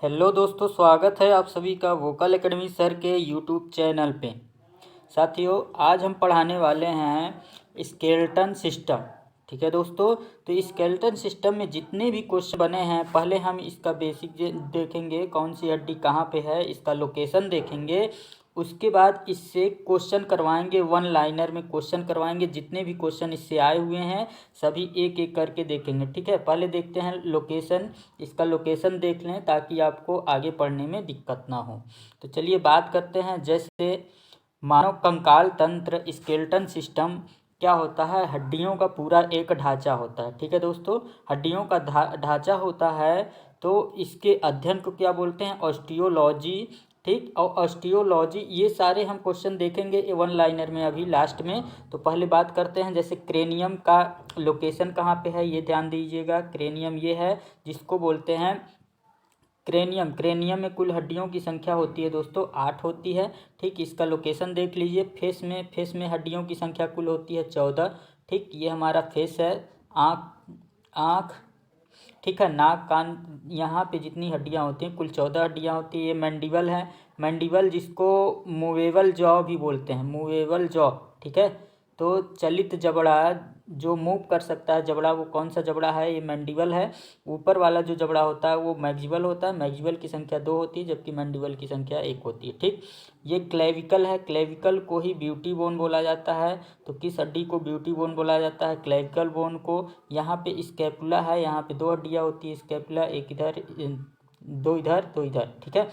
Hello दोस्तों, स्वागत है आप सभी का वोकल एकेडमी सर के यूट्यूब चैनल पे। साथियों, आज हम पढ़ाने वाले हैं स्केलेटन सिस्टम। ठीक है दोस्तों, तो स्केलेटन सिस्टम में जितने भी क्वेश्चन बने हैं, पहले हम इसका बेसिक देखेंगे, कौन सी हड्डी कहाँ पे है, इसका लोकेशन देखेंगे। उसके बाद इससे क्वेश्चन करवाएंगे, वन लाइनर में क्वेश्चन करवाएंगे। जितने भी क्वेश्चन इससे आए हुए हैं सभी एक एक करके देखेंगे। ठीक है, पहले देखते हैं लोकेशन। इसका लोकेशन देख लें ताकि आपको आगे पढ़ने में दिक्कत ना हो। तो चलिए बात करते हैं। जैसे मानव कंकाल तंत्र स्केलेटन सिस्टम क्या होता है, हड्डियों का पूरा एक ढांचा होता है। ठीक है दोस्तों, हड्डियों का ढांचा होता है। तो इसके अध्ययन को क्या बोलते हैं, ऑस्टियोलॉजी। ठीक, और ऑस्टियोलॉजी ये सारे हम क्वेश्चन देखेंगे वन लाइनर में अभी लास्ट में। तो पहले बात करते हैं, जैसे क्रेनियम का लोकेशन कहाँ पे है ये ध्यान दीजिएगा। क्रेनियम ये है जिसको बोलते हैं क्रेनियम। क्रेनियम में कुल हड्डियों की संख्या होती है दोस्तों 8 होती है। ठीक, इसका लोकेशन देख लीजिए। फेस में हड्डियों की संख्या कुल होती है 14। ठीक, ये हमारा फेस है। आँख, ठीक है, नाक, कान, यहाँ पे जितनी हड्डियाँ होती हैं कुल 14 हड्डियाँ होती है। ये मैंडिबल है। मैंडिबल जिसको मूवेबल जॉ भी बोलते हैं, मूवेबल जॉ। ठीक है, तो चलित जबड़ा जो मूव कर सकता है जबड़ा, वो कौन सा जबड़ा है, ये मैंडिबल है। ऊपर वाला जो जबड़ा होता है वो मैक्सिबल होता है। मैक्सिबल की संख्या 2 होती है जबकि मैंडिबल की संख्या 1 होती है। ठीक, ये क्लेविकल है। क्लेविकल को ही ब्यूटी बोन बोला जाता है। तो किस हड्डी को ब्यूटी बोन बोला जाता है, क्लेविकल बोन को। यहाँ पे स्कैपुला है, यहाँ पे 2 हड्डियाँ होती है स्कैपुला, एक इधर, 2 इधर 2 इधर। ठीक है,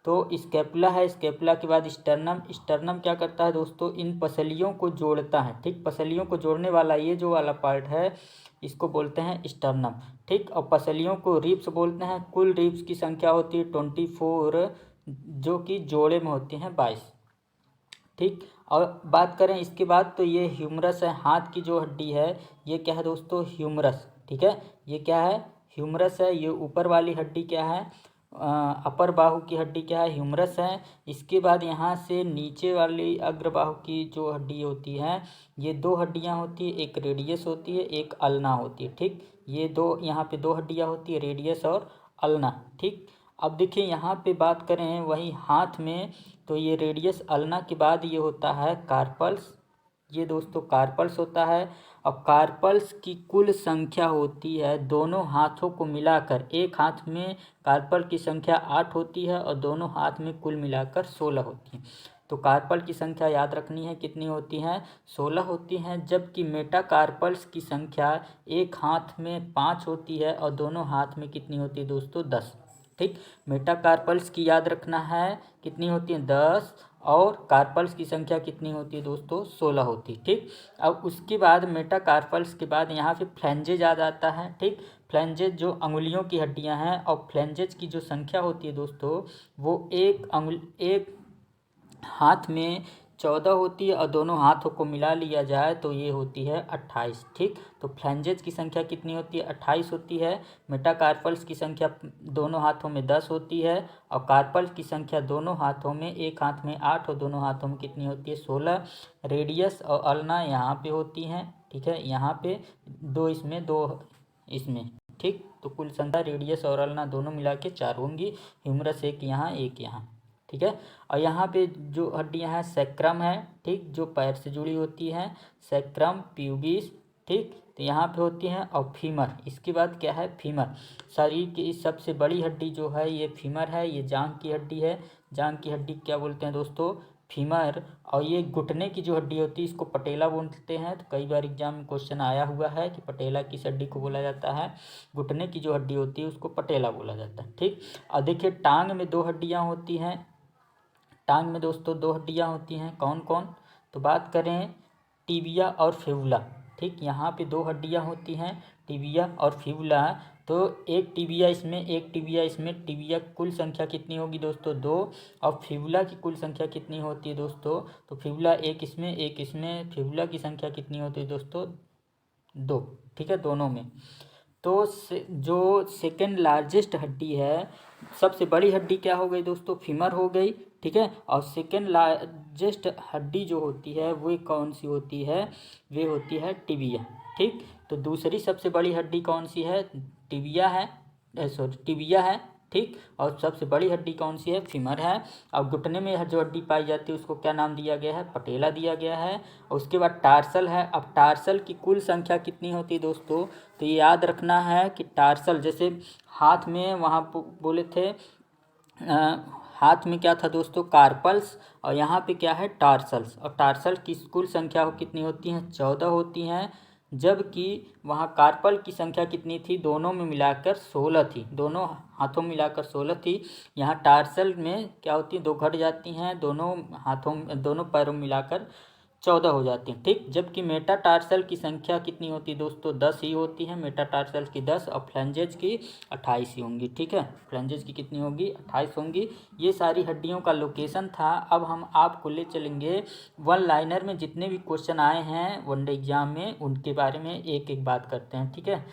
तो स्कैपुला है। स्कैपुला के बाद स्टर्नम। स्टर्नम क्या करता है दोस्तों, इन पसलियों को जोड़ता है। ठीक, पसलियों को जोड़ने वाला ये जो वाला पार्ट है इसको बोलते हैं स्टर्नम। ठीक, और पसलियों को रिब्स बोलते हैं। कुल रिब्स की संख्या होती है 24, जो कि जोड़े में होती हैं 22। ठीक, और बात करें इसके बाद तो ये ह्यूमरस है। हाथ की जो हड्डी है ये क्या है दोस्तों, ह्यूमरस। ठीक है, ये क्या है, ह्यूमरस है। ये ऊपर वाली हड्डी क्या है, अपर बाहु की हड्डी क्या है, ह्यूमरस है। इसके बाद यहाँ से नीचे वाली अग्र बाहु की जो हड्डी होती है ये 2 हड्डियाँ होती है, एक रेडियस होती है, एक अल्ना होती है। ठीक, ये दो यहाँ पे 2 हड्डियाँ होती है, रेडियस और अल्ना। ठीक, अब देखिए यहाँ पे बात करें वही हाथ में, तो ये रेडियस अल्ना के बाद ये होता है कार्पल्स। ये दोस्तों कार्पल्स होता है। अब कार्पल्स की कुल संख्या होती है दोनों हाथों को मिलाकर, एक हाथ में कार्पल की संख्या 8 होती है और दोनों हाथ में कुल मिलाकर 16 होती है। तो कार्पल की संख्या याद रखनी है, कितनी होती हैं, 16 होती हैं। जबकि मेटाकार्पल्स की संख्या एक हाथ में 5 होती है और दोनों हाथ में कितनी होती है दोस्तों, 10। ठीक, मेटाकार्पल्स की याद रखना है, कितनी होती है, 10। और कार्पल्स की संख्या कितनी होती है दोस्तों, 16 होती है। ठीक, अब उसके बाद मेटाकार्पल्स के बाद यहाँ पे फ्लैंजेज आ जाता है। ठीक, फ्लैंजेज जो अंगुलियों की हड्डियाँ हैं, और फ्लैंजेज की जो संख्या होती है दोस्तों वो एक हाथ में 14 होती है और दोनों हाथों को मिला लिया जाए तो ये होती है 28। ठीक, तो फ्लैंजेज की संख्या कितनी होती है, 28 होती है। मेटाकार्पल्स की संख्या दोनों हाथों में 10 होती है और कार्पल्स की संख्या दोनों हाथों में, एक हाथ में 8 और दोनों हाथों में कितनी होती है, 16। रेडियस और अल्ना यहाँ पे होती हैं। ठीक है, यहाँ पे 2 इसमें 2 इसमें। ठीक, तो कुल संख्या रेडियस और अल्ना दोनों मिला के 4 होंगी। ह्यूमरस एक यहाँ एक यहाँ। ठीक है, और यहाँ पे जो हड्डियाँ हैं सैक्रम है। ठीक, जो पैर से जुड़ी होती हैं, सैक्रम, प्यूबिस। ठीक, तो यहाँ पे होती हैं, और फीमर। इसके बाद क्या है, फीमर। शरीर की सबसे बड़ी हड्डी जो है ये फीमर है। ये जांघ की हड्डी है। जांघ की हड्डी क्या बोलते हैं दोस्तों, फीमर। और ये घुटने की जो हड्डी होती है इसको पटेला बोलते हैं। तो कई बार एग्जाम में क्वेश्चन आया हुआ है कि पटेला किस हड्डी को बोला जाता है, घुटने की जो हड्डी होती है उसको पटेला बोला जाता है। ठीक, और देखिए टांग में 2 हड्डियाँ होती हैं। टांग में दोस्तों 2 हड्डियाँ होती हैं, कौन कौन, तो बात करें टिबिया और फिबुला। ठीक, यहाँ पे 2 हड्डियाँ होती हैं, टिबिया और फिबुला। तो एक टिबिया इसमें एक टिबिया इसमें, टिबिया की कुल संख्या कितनी होगी दोस्तों, 2। और फिबुला की कुल संख्या कितनी होती है दोस्तों, तो फिबुला एक इसमें एक इसमें, फिबुला की संख्या कितनी होती है दोस्तों, 2। ठीक है, दोनों में। तो जो सेकेंड लार्जेस्ट हड्डी है, सबसे बड़ी हड्डी क्या हो गई दोस्तों, फीमर हो गई। ठीक है, और सेकेंड लार्जेस्ट हड्डी जो होती है वो कौन सी होती है, वे होती है टिबिया। ठीक, तो दूसरी सबसे बड़ी हड्डी कौन सी है, टिबिया है, सॉरी टिबिया है। ठीक। और सबसे बड़ी हड्डी कौन सी है? फीमर है। और घुटने में जो हड्डी पाई जाती है उसको क्या नाम दिया गया है? पटेला दिया गया है। और उसके बाद टार्सल है। अब टार्सल की कुल संख्या कितनी होती है दोस्तों? तो ये याद रखना है कि टार्सल, जैसे हाथ में वहाँ बोले थे हाथ में क्या था दोस्तों? कार्पल्स। और यहाँ पे क्या है? टार्सल्स। और टार्सल की कुल संख्या कितनी होती है? 14 होती हैं। जबकि वहाँ कार्पल की संख्या कितनी थी? दोनों में मिलाकर 16 थी। दोनों हाथों में मिलाकर 16 थी। यहाँ टार्सल में क्या होती है? 2 घट जाती हैं। दोनों पैरों में मिलाकर 14 हो जाती हैं, ठीक। जबकि मेटाटार्सल की संख्या कितनी होती है दोस्तों? 10 ही होती है। मेटाटार्सल की 10 और फ्लैंजेज की 28 ही होंगी, ठीक है। फ्लैंजेज की कितनी होगी? 28 होंगी। ये सारी हड्डियों का लोकेशन था। अब हम आपको ले चलेंगे वन लाइनर में जितने भी क्वेश्चन आए हैं वनडे एग्जाम में, उनके बारे में एक एक बात करते हैं, ठीक है।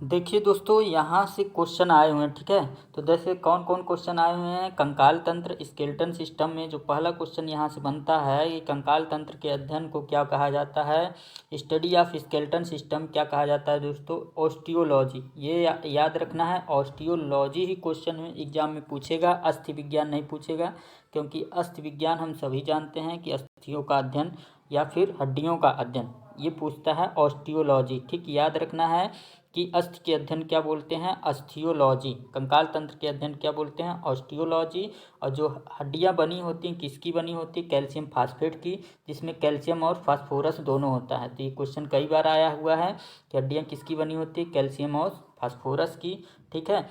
देखिए दोस्तों, यहाँ से क्वेश्चन आए हुए हैं, ठीक है। तो जैसे कौन कौन क्वेश्चन आए हुए हैं? कंकाल तंत्र स्केलेटन सिस्टम में जो पहला क्वेश्चन यहाँ से बनता है, ये कंकाल तंत्र के अध्ययन को क्या कहा जाता है? स्टडी ऑफ स्केलेटन सिस्टम क्या कहा जाता है दोस्तों? ऑस्टियोलॉजी। ये याद रखना है, ऑस्टियोलॉजी ही क्वेश्चन में एग्जाम में पूछेगा, अस्थि विज्ञान नहीं पूछेगा। क्योंकि अस्थि विज्ञान हम सभी जानते हैं कि अस्थियों का अध्ययन या फिर हड्डियों का अध्ययन, ये पूछता है ऑस्टियोलॉजी, ठीक। याद रखना है कि अस्थि के अध्ययन क्या बोलते हैं? अस्थियोलॉजी। कंकाल तंत्र के अध्ययन क्या बोलते हैं? ऑस्टियोलॉजी। और जो हड्डियां बनी होती हैं किसकी बनी होती है? कैल्शियम फास्फेट की, जिसमें कैल्शियम और फास्फोरस दोनों होता है। तो ये क्वेश्चन कई बार आया हुआ है कि हड्डियां किसकी बनी होती है? कैल्शियम और फास्फोरस की, ठीक है।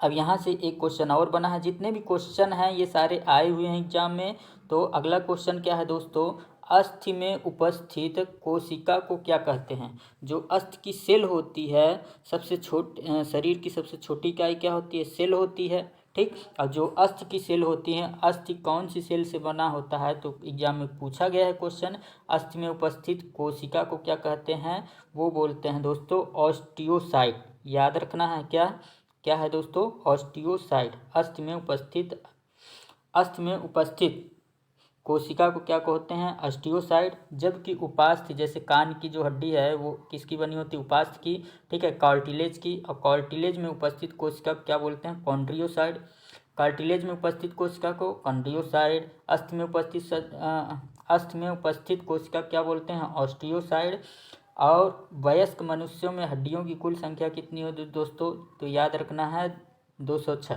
अब यहाँ से एक क्वेश्चन और बना है। जितने भी क्वेश्चन हैं ये सारे आए हुए हैं एग्जाम में। तो अगला क्वेश्चन क्या है दोस्तों? अस्थि में उपस्थित कोशिका को क्या कहते हैं? जो अस्थि की सेल होती है, शरीर की सबसे छोटी इकाई क्या होती है? सेल होती है, ठीक। और जो अस्थि की सेल होती है, अस्थि कौन सी सेल से बना होता है? तो एग्जाम में पूछा गया है क्वेश्चन। अस्थि में उपस्थित कोशिका को क्या कहते हैं? वो बोलते हैं दोस्तों ऑस्टियोसाइट। याद रखना है, क्या है दोस्तों? ऑस्टियोसाइट। अस्थि में उपस्थित कोशिका को क्या कहते हैं? ऑस्टियोसाइट। जबकि उपास्थि, जैसे कान की जो हड्डी है वो किसकी बनी होती है? उपास्थि की, ठीक है, कार्टिलेज की। और कार्टिलेज में उपस्थित कोशिका को क्या बोलते हैं? कॉन्ड्रियोसाइट। कार्टिलेज में उपस्थित कोशिका को कॉन्ड्रियोसाइट। अस्थि में उपस्थित कोशिका क्या बोलते हैं? ऑस्टियोसाइट। और वयस्क मनुष्यों में हड्डियों की कुल संख्या कितनी होती है दोस्तों? तो याद रखना है 206,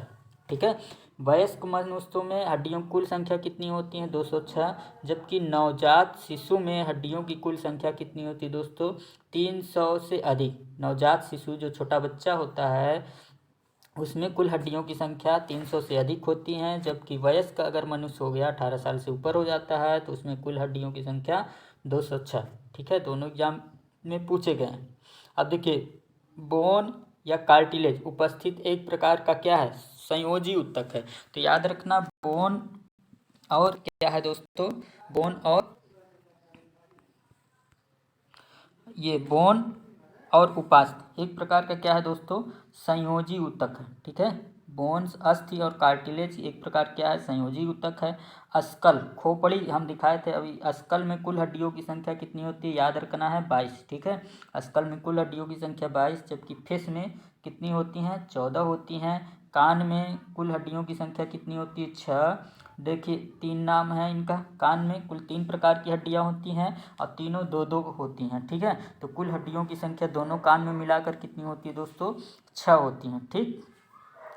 ठीक है। वयस्क मनुष्यों में हड्डियों की कुल संख्या कितनी होती है? 206। जबकि नवजात शिशु में हड्डियों की कुल संख्या कितनी होती है दोस्तों? 300 से अधिक। नवजात शिशु जो छोटा बच्चा होता है उसमें कुल हड्डियों की संख्या 300 से अधिक होती हैं। जबकि वयस्क अगर मनुष्य हो गया, 18 साल से ऊपर हो जाता है, तो उसमें कुल हड्डियों की संख्या 206, ठीक है। दोनों एग्जाम में पूछे गए हैं। अब देखिए, बोन या कार्टिलेज उपस्थित एक प्रकार का क्या है? संयोजी ऊतक है। तो याद रखना, बोन और क्या है दोस्तों? बोन और उपास्थि एक प्रकार का क्या है दोस्तों? संयोजी ऊतक है, ठीक है। बोन्स, अस्थि और कार्टिलेज एक प्रकार क्या है? संयोजी ऊतक है। अस्कल, खोपड़ी हम दिखाए थे अभी। अस्कल में कुल हड्डियों की संख्या कितनी होती है? याद रखना है 22, ठीक है। अस्कल में कुल हड्डियों की संख्या 22। जबकि फेस में कितनी होती हैं? 14 होती हैं। कान में कुल हड्डियों की संख्या कितनी होती है? 6। देखिए, 3 नाम है इनका। कान में कुल 3 प्रकार की हड्डियां होती हैं और तीनों 2-2 होती हैं, ठीक है। तो कुल हड्डियों की संख्या दोनों कान में मिलाकर कितनी होती है दोस्तों? 6 होती हैं, ठीक।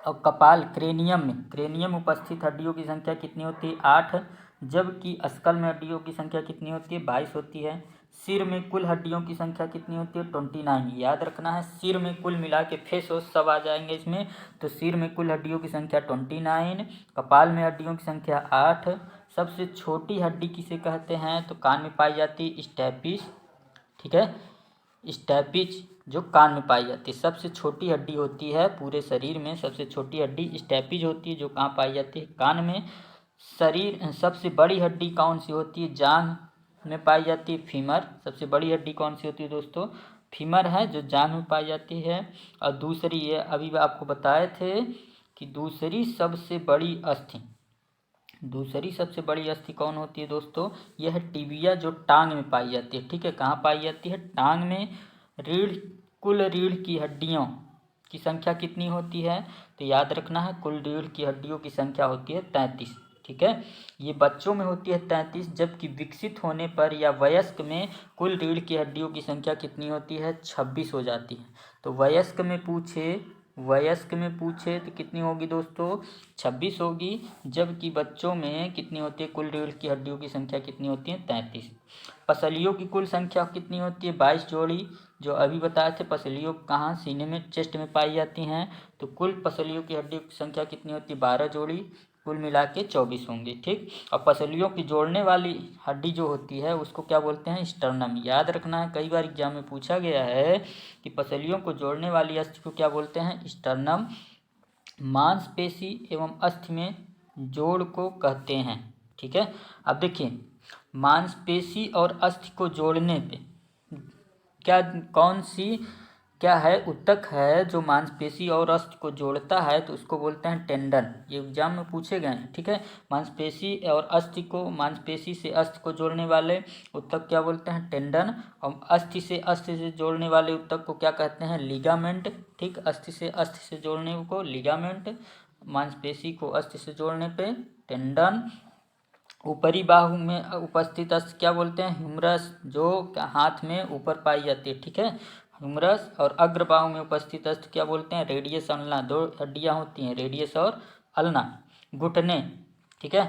और कपाल, क्रेनियम उपस्थित हड्डियों की संख्या कितनी होती है? 8। जबकि स्कल में हड्डियों की संख्या कितनी होती है? 22 होती है। सिर में कुल हड्डियों की संख्या कितनी होती है? 29। याद रखना है, सिर में कुल मिला के फेस और सब आ जाएंगे इसमें। तो सिर में कुल हड्डियों की संख्या 29। कपाल में हड्डियों की संख्या 8। सबसे छोटी हड्डी किसे कहते हैं? तो कान में पाई जाती है स्टैपिस, ठीक है। स्टैपिज जो कान में पाई जाती है, सबसे छोटी हड्डी होती है पूरे शरीर में। सबसे छोटी हड्डी स्टैपिज होती है, जो कहाँ पाई जाती है? कान में। सबसे बड़ी हड्डी कौन सी होती है? जांघ में पाई जाती है, फीमर। सबसे बड़ी हड्डी कौन सी होती है दोस्तों? फीमर है, जो जांघ में पाई जाती है। और दूसरी, ये अभी आपको बताए थे कि दूसरी सबसे बड़ी अस्थि कौन होती है दोस्तों? यह है टिबिया, जो टांग में पाई जाती है, ठीक है। कहाँ पाई जाती है? टांग में। कुल रीढ़ की हड्डियों की संख्या कितनी होती है? तो याद रखना है, कुल रीढ़ की हड्डियों की संख्या होती है 33। ठीक है, ये बच्चों में होती है 33, जबकि विकसित होने पर या वयस्क में कुल रीढ़ की हड्डियों की संख्या कितनी होती है? 26 हो जाती है। तो वयस्क में पूछे तो कितनी होगी दोस्तों? 26 होगी, जबकि बच्चों में कितनी होती है? कुल रीढ़ की हड्डियों की संख्या कितनी होती है? 33। पसलियों की कुल संख्या कितनी होती है? 22 जोड़ी, जो अभी बताए थे। पसलियों कहाँ? सीने में, चेस्ट में पाई जाती हैं। तो कुल पसलियों की हड्डियों की संख्या कितनी होती है? 12 जोड़ी, कुल मिला के 24 होंगे। ठीक, और पसलियों की जोड़ने वाली हड्डी जो होती है उसको क्या बोलते हैं? स्टर्नम। याद रखना है, कई बार एग्जाम में पूछा गया है कि पसलियों को जोड़ने वाली अस्थि को क्या बोलते हैं? स्टर्नम। मांसपेशी एवं अस्थि में जोड़ को कहते हैं। ठीक है, अब देखिए, मांसपेशी और अस्थि को जोड़ने पे क्या है? ऊतक है जो मांसपेशी और अस्थि को जोड़ता है, तो उसको बोलते हैं टेंडन। ये एग्जाम में पूछे गए हैं। ठीक है, मांसपेशी और अस्थि को, मांसपेशी से अस्थि को जोड़ने वाले ऊतक क्या बोलते हैं? टेंडन। और अस्थि से जोड़ने वाले ऊतक को क्या कहते हैं? लिगामेंट। ठीक, अस्थि से जोड़ने को लिगामेंट, मांसपेशी को अस्थि से जोड़ने पे टेंडन। ऊपरी बाहु में उपस्थित अस्थि क्या बोलते हैं? ह्यूमरस, जो हाथ में ऊपर पाई जाती है। ठीक है, ह्यूमरस। और अग्र बाहु में उपस्थित अस्थि क्या बोलते हैं? Radius ulna. दो हड्डियां होती हैं, रेडियस और अल्ना। घुटने, ठीक है,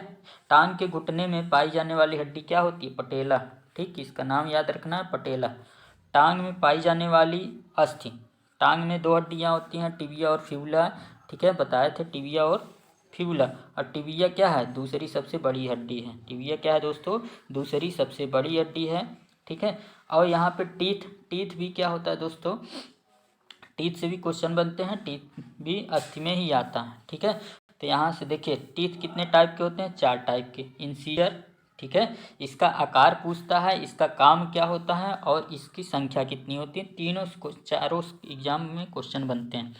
टांग के घुटने में पाई जाने वाली हड्डी क्या होती है? पटेला। ठीक, इसका नाम याद रखना है, पटेला। टांग में पाई जाने वाली अस्थि, टांग में दो हड्डियां होती हैं, टिबिया और फ्यूला। ठीक है, बताए थे टिबिया और फ्यूला। और टिबिया क्या है? दूसरी सबसे बड़ी हड्डी है। टिबिया क्या है दोस्तों? दूसरी सबसे बड़ी हड्डी है। ठीक है, और यहाँ पे टीथ भी क्या होता है दोस्तों? टीथ से भी क्वेश्चन बनते हैं, टीथ भी अस्थि में ही आता है। ठीक है, तो यहाँ से देखिए, टीथ कितने टाइप के होते हैं? 4 टाइप के। इंसीजर, ठीक है, इसका आकार पूछता है, इसका काम क्या होता है और इसकी संख्या कितनी होती है। चारों एग्जाम में क्वेश्चन बनते हैं।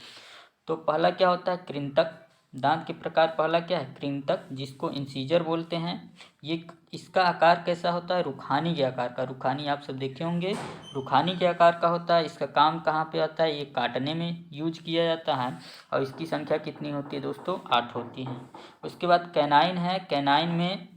तो पहला क्या होता है? कृंतक। दांत के प्रकार पहला क्या है? कृंतक, जिसको इंसीजर बोलते हैं। ये इसका आकार कैसा होता है? रुखानी के आकार का। रुखानी आप सब देखे होंगे, रुखानी के आकार का होता है। इसका काम कहाँ पे आता है? ये काटने में यूज किया जाता है। और इसकी संख्या कितनी होती है दोस्तों? 8 होती है। उसके बाद कैनाइन है। कैनाइन में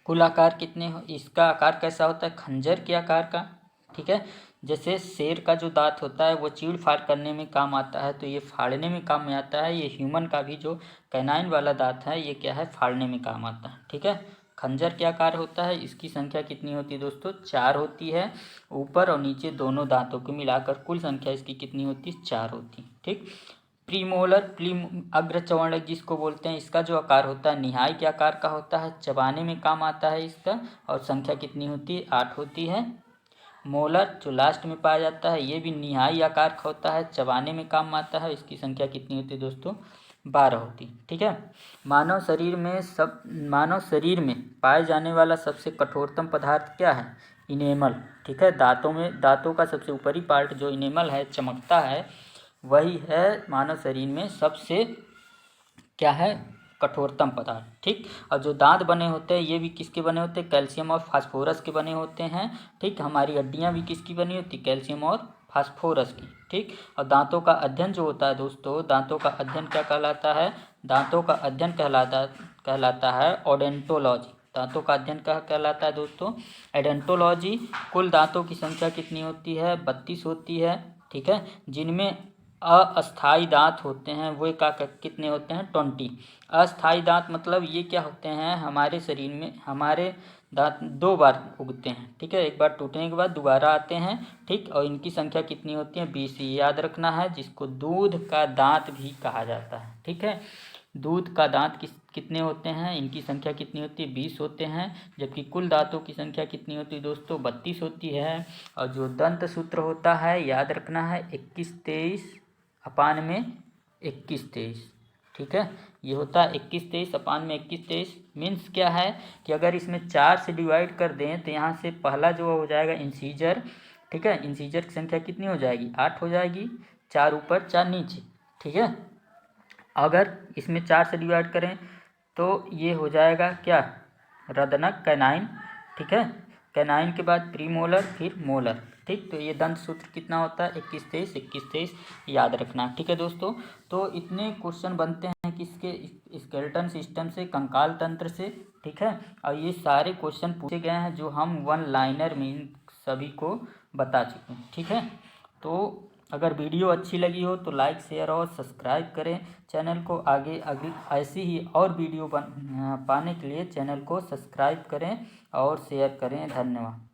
कुल आकार कितने इसका आकार कैसा होता है? खंजर के आकार का। ठीक है, जैसे शेर का जो दांत होता है वो चीड़ फाड़ करने में काम आता है, तो ये फाड़ने में काम में आता है। ये ह्यूमन का भी जो कैनाइन वाला दांत है, ये क्या है? फाड़ने में काम आता है। ठीक है, खंजर के आकार होता है। इसकी संख्या कितनी होती है दोस्तों? 4 होती है। ऊपर और नीचे दोनों दांतों को मिलाकर कुल संख्या इसकी कितनी होती है? 4 होती है। ठीक, प्रीमोलर, अग्र चौवर्णक जिसको बोलते हैं, इसका जो आकार होता है निहाई के आकार का होता है, चबाने में काम आता है इसका। और संख्या कितनी होती है? 8 होती है। मोलर जो लास्ट में पाया जाता है, ये भी निहाई आकार का होता है, चबाने में काम आता है। इसकी संख्या कितनी होती है दोस्तों? 12 होती। ठीक है, मानव शरीर में पाए जाने वाला सबसे कठोरतम पदार्थ क्या है? इनेमल। ठीक है, दांतों का सबसे ऊपरी पार्ट जो इनेमल है, चमकता है, वही है मानव शरीर में सबसे क्या है? कठोरतम पदार्थ। ठीक, और जो दांत बने होते हैं ये भी किसके बने होते हैं? कैल्शियम और फास्फोरस के बने होते हैं। ठीक, हमारी हड्डियां भी किसकी बनी होती? कैल्शियम और फास्फोरस की। ठीक, और दांतों का अध्ययन जो होता है दोस्तों, दांतों का अध्ययन क्या कहलाता है? दांतों का अध्ययन कहलाता है ओडेंटोलॉजी। दांतों का अध्ययन क्या कहलाता है दोस्तों? एडेंटोलॉजी। कुल दांतों की संख्या कितनी होती है? 32 होती है। ठीक है, जिनमें अस्थाई दांत होते हैं वो कितने होते हैं? 20। अस्थाई दांत मतलब ये क्या होते हैं? हमारे शरीर में हमारे दांत 2 बार उगते हैं। ठीक है, एक बार टूटने के बाद दोबारा आते हैं। ठीक, और इनकी संख्या कितनी होती है? 20। याद रखना है, जिसको दूध का दांत भी कहा जाता है। ठीक है, दूध का दांत कितने होते हैं? इनकी संख्या कितनी होती है? 20 होते हैं। जबकि कुल दांतों की संख्या कितनी होती है दोस्तों? 32 होती है। और जो दंत सूत्र होता है, याद रखना है, 21-23 अपान में 21-23। ठीक है, ये होता है 21-23 अपान में 21-23। मीन्स क्या है कि अगर इसमें 4 से डिवाइड कर दें तो यहाँ से पहला जो हो जाएगा इंसीजर। ठीक है, इंसीजर की संख्या कितनी हो जाएगी? 8 हो जाएगी। 4 ऊपर 4 नीचे। ठीक है, अगर इसमें 4 से डिवाइड करें तो ये हो जाएगा क्या? रदनक, कैनाइन। ठीक है, कैनाइन के बाद प्रीमोलर फिर मोलर। ठीक, तो ये दंत सूत्र कितना होता है 21 23 21 23 याद रखना। ठीक है दोस्तों, तो इतने क्वेश्चन बनते हैं किसके स्केलेटन सिस्टम से, कंकाल तंत्र से। ठीक है, और ये सारे क्वेश्चन पूछे गए हैं जो हम वन लाइनर में इन सभी को बता चुके हैं। ठीक है, तो अगर वीडियो अच्छी लगी हो तो लाइक शेयर और सब्सक्राइब करें चैनल को। आगे आगे ऐसी ही और वीडियो पाने के लिए चैनल को सब्सक्राइब करें और शेयर करें। धन्यवाद।